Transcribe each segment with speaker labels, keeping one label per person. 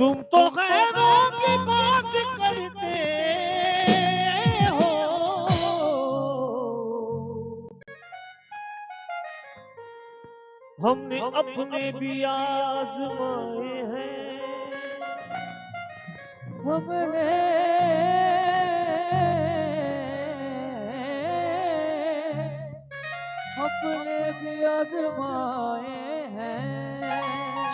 Speaker 1: तुम तो खैरों की बात करते हो, हमने अपने भी आजमाए हैं,
Speaker 2: हमने अपने भी आजमाए हैं।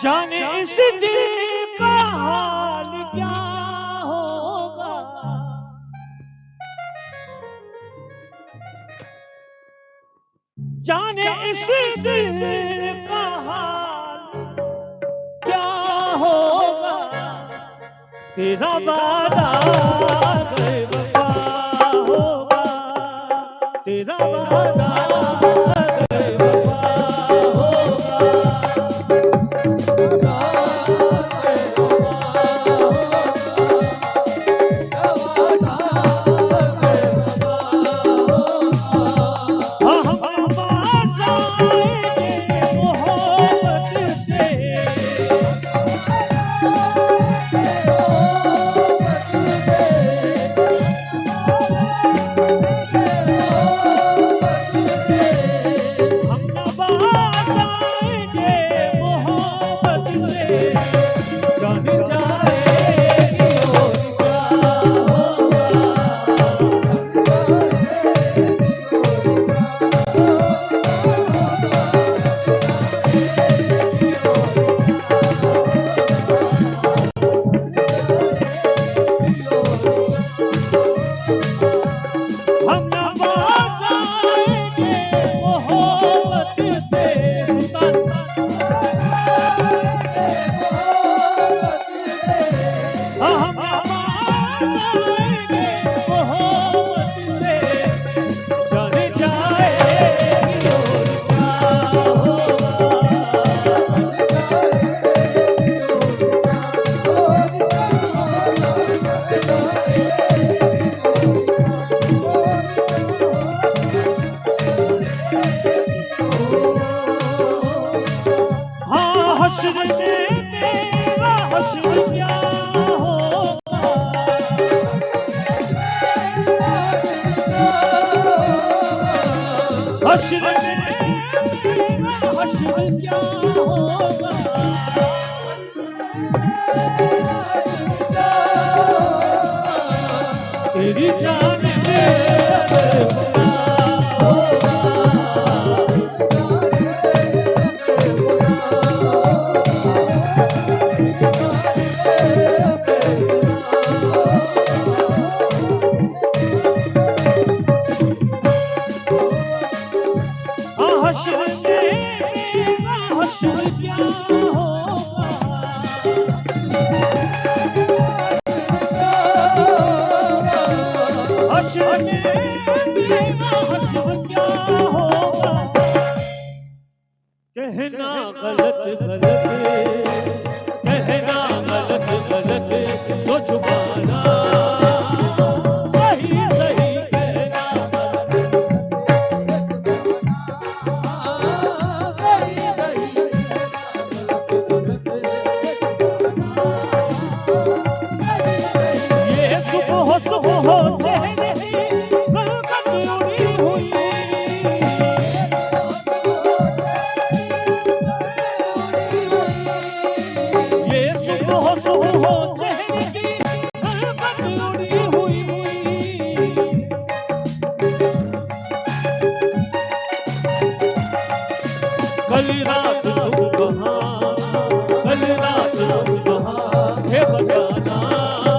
Speaker 1: जाने इस दिल का हाल क्या होगा, जाने इस दिल का हाल क्या होगा। तेरा वादा गए वफा होगा, तेरा वादा गए वफा होगा। तेरी जान कहना गलत गलत, कहना गलत गलत तो छुपाना सही सही कहना। ये सुबह हो चेहरे कल रात तुम कहाँ, कल रात तुम कहाँ थे बताना।